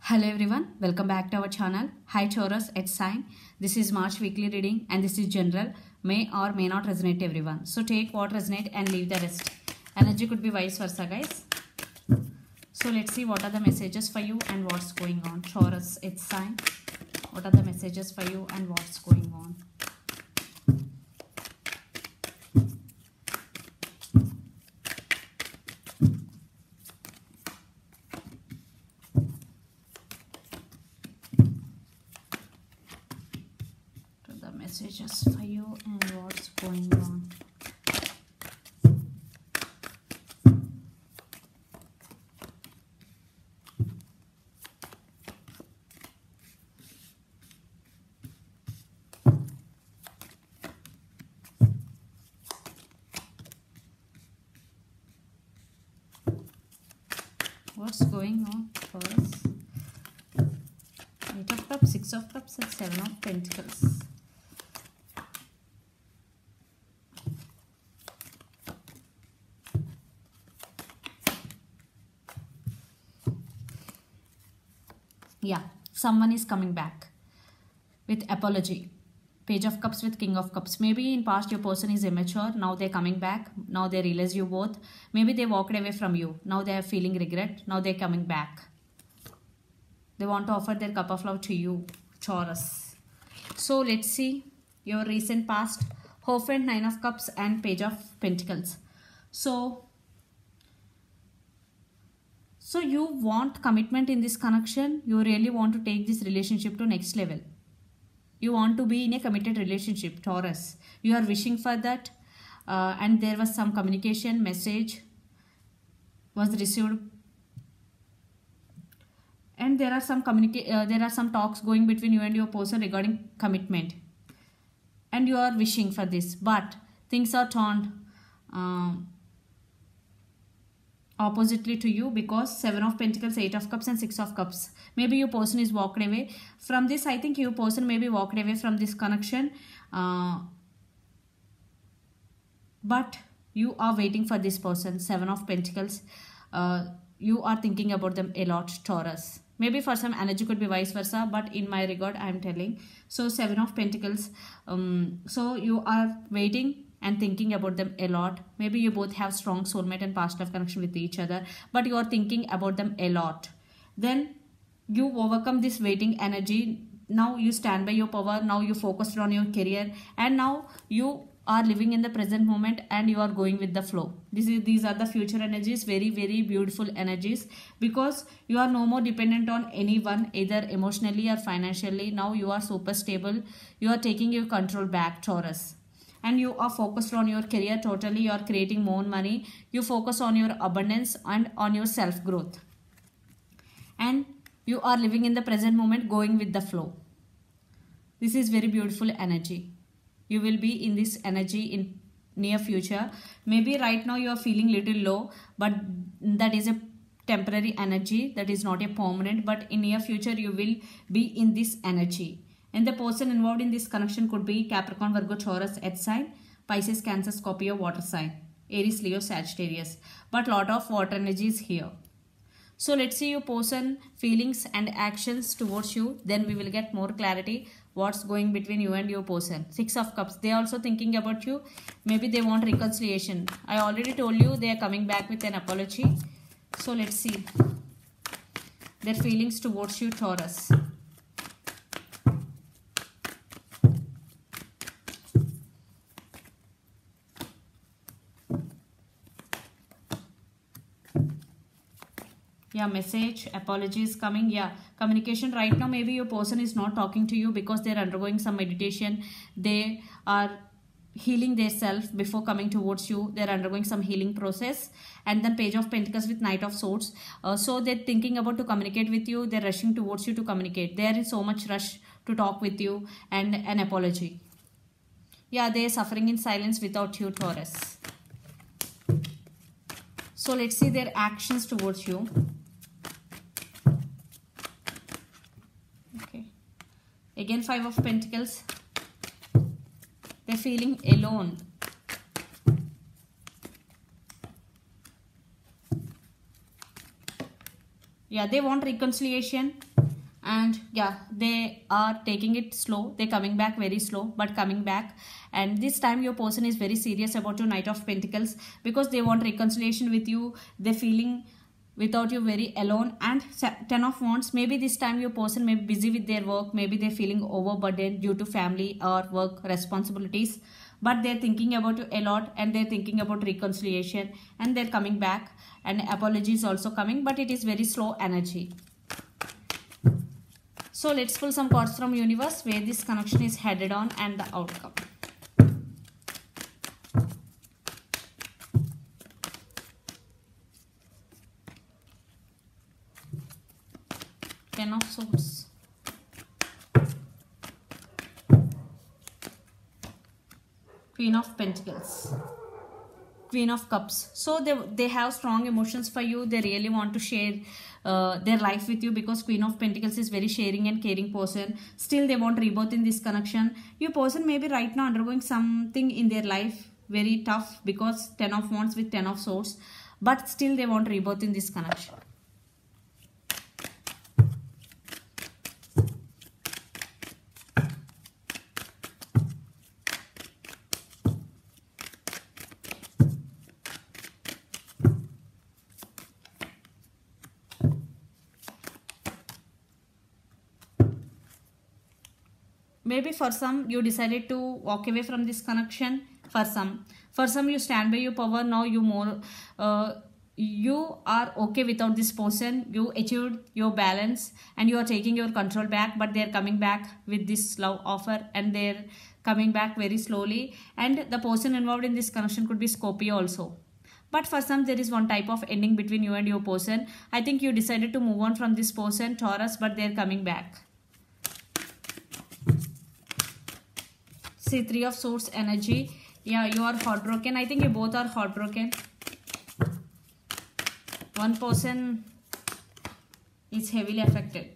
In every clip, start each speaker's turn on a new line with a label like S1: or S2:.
S1: Hello everyone, welcome back to our channel. Hi Taurus, it's sign. This is March weekly reading and this is general. May or may not resonate to everyone. So take what resonate and leave the rest. Energy could be vice versa, guys. So let's see what are the messages for you and what's going on. Taurus, it's sign. What are the messages for you and what's going on? Messages for you and what's going on. What's going on for us? 8 of Cups, 6 of Cups and 7 of Pentacles. Yeah, someone is coming back with apology. Page of Cups with King of Cups. Maybe in past your person is immature. Now they're coming back. Now they realize you both. Maybe they walked away from you. Now they are feeling regret. Now they're coming back. They want to offer their cup of love to you, Taurus. So let's see your recent past. Hierophant, 9 of Cups and Page of Pentacles. So you want commitment in this connection. You really want to take this relationship to next level. You want to be in a committed relationship, Taurus. You are wishing for that. And there was some communication message was received. And there are some talks going between you and your person regarding commitment. And you are wishing for this. But things are turned oppositely to you because 7 of Pentacles, 8 of Cups and 6 of Cups. Maybe your person is walked away from this. I think your person may be walked away from this connection. But you are waiting for this person, 7 of Pentacles. You are thinking about them a lot, Taurus. Maybe for some energy could be vice versa, but in my regard, I am telling. So 7 of Pentacles. So you are waiting and thinking about them a lot. Maybe you both have strong soulmate and past life connection with each other, but you are thinking about them a lot. Then you overcome this waiting energy. Now you stand by your power. Now you focused on your career, and now you are living in the present moment and you are going with the flow. These are the future energies, very, very beautiful energies, because you are no more dependent on anyone, either emotionally or financially. Now you are super stable. You are taking your control back, Taurus. And you are focused on your career totally. You are creating more money. You focus on your abundance and on your self-growth. And you are living in the present moment, going with the flow. This is very beautiful energy. You will be in this energy in near future. Maybe right now you are feeling little low, but that is a temporary energy. That is not a permanent, but in near future you will be in this energy. And the person involved in this connection could be Capricorn, Virgo, Taurus, Earth sign, Pisces, Cancer, Scorpio, water sign, Aries, Leo, Sagittarius. But lot of water energy is here. So let's see your person feelings and actions towards you. Then we will get more clarity what's going between you and your person. 6 of Cups. They are also thinking about you. Maybe they want reconciliation. I already told you they are coming back with an apology. So let's see their feelings towards you, Taurus. Yeah, message, apology is coming. Yeah, communication right now. Maybe your person is not talking to you because they're undergoing some meditation. They are healing themselves before coming towards you. They're undergoing some healing process. And then Page of Pentacles with Knight of Swords. So they're thinking about to communicate with you. They're rushing towards you to communicate. There is so much rush to talk with you and an apology. Yeah, they're suffering in silence without you, Taurus. So let's see their actions towards you. Again, 5 of Pentacles. They're feeling alone. Yeah, they want reconciliation. And yeah, they are taking it slow, they're coming back very slow but coming back. And this time your person is very serious about your Knight of Pentacles, because they want reconciliation with you. They're feeling without you very alone. And Ten of Wands, maybe this time your person may be busy with their work, maybe they're feeling overburdened due to family or work responsibilities, but they're thinking about you a lot, and they're thinking about reconciliation, and they're coming back. And apology is also coming, but it is very slow energy. So let's pull some cards from universe where this connection is headed on and the outcome. Ten of Swords. Queen of Pentacles. Queen of Cups. So they have strong emotions for you. They really want to share their life with you, because Queen of Pentacles is very sharing and caring person. Still they want rebirth in this connection. Your person may be right now undergoing something in their life very tough, because Ten of Wands with Ten of Swords, but still they want rebirth in this connection. Maybe for some you decided to walk away from this connection. For some you stand by your power. Now you are okay without this person. You achieved your balance and you are taking your control back, but they're coming back with this love offer, and they're coming back very slowly. And the person involved in this connection could be Scorpio also. But for some, there is one type of ending between you and your person. I think you decided to move on from this person, Taurus, but they're coming back. See, Three of Swords energy. Yeah, you are heartbroken. I think you both are heartbroken. One person is heavily affected.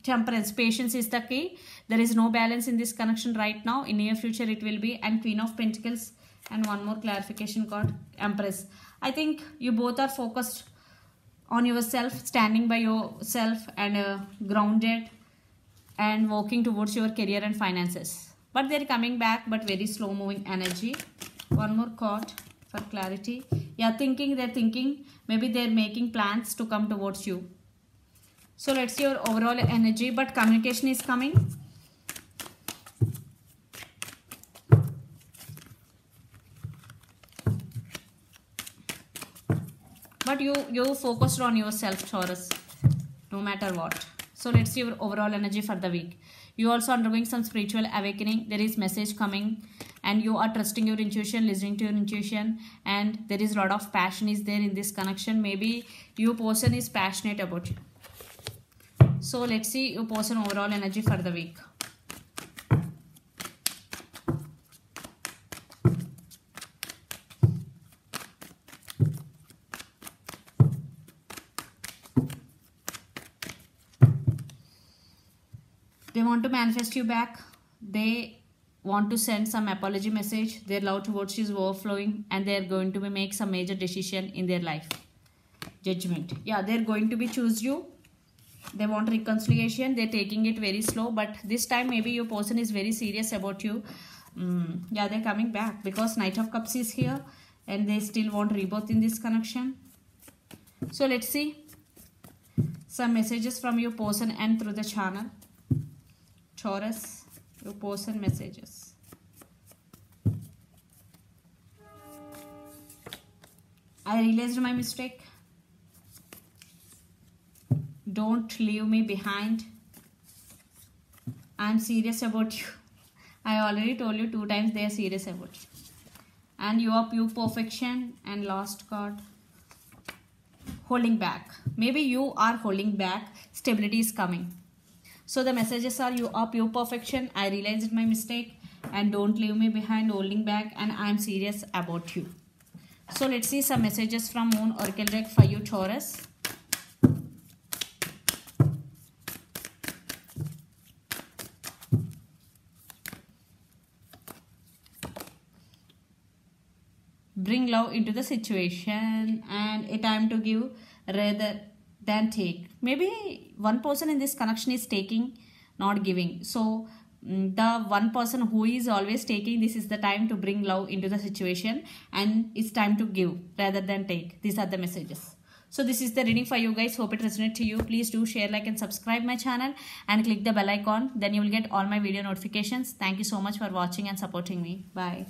S1: Temperance, patience is the key. There is no balance in this connection right now. In near future it will be. And Queen of Pentacles. And one more clarification card, Empress. I think you both are focused on yourself, standing by yourself, and grounded and working towards your career and finances. But they're coming back, but very slow moving energy. One more card for clarity. Yeah, they're thinking. Maybe they're making plans to come towards you. So let's see your overall energy, but communication is coming. But you focused on yourself, Taurus, no matter what. So let's see your overall energy for the week. You also undergoing some spiritual awakening. There is message coming, and you are trusting your intuition, listening to your intuition, and there is a lot of passion is there in this connection. Maybe your person is passionate about you. So let's see your person overall energy for the week. They want to manifest you back. They want to send some apology message. Their love towards you is overflowing, and they are going to make some major decision in their life. Judgment. Yeah, they're going to choose you. They want reconciliation. They're taking it very slow, but this time maybe your person is very serious about you. Yeah, they're coming back because Knight of Cups is here, and they still want rebirth in this connection. So let's see some messages from your person and through the channel. Taurus, your person messages. I realized my mistake. Don't leave me behind. I'm serious about you. I already told you 2 times they are serious about you. And you are pure perfection. And last card, holding back. Maybe you are holding back. Stability is coming. So the messages are, you are pure perfection, I realized my mistake, and don't leave me behind, holding back, and I am serious about you. So let's see some messages from Moon Oracle deck for you, Taurus. Bring love into the situation, and a time to give rather than take. Maybe one person in this connection is taking, not giving. So the one person who is always taking, this is the time to bring love into the situation, and it's time to give rather than take. These are the messages. So this is the reading for you guys. Hope it resonates to you. Please do share, like and subscribe my channel and click the bell icon. Then you will get all my video notifications. Thank you so much for watching and supporting me. Bye.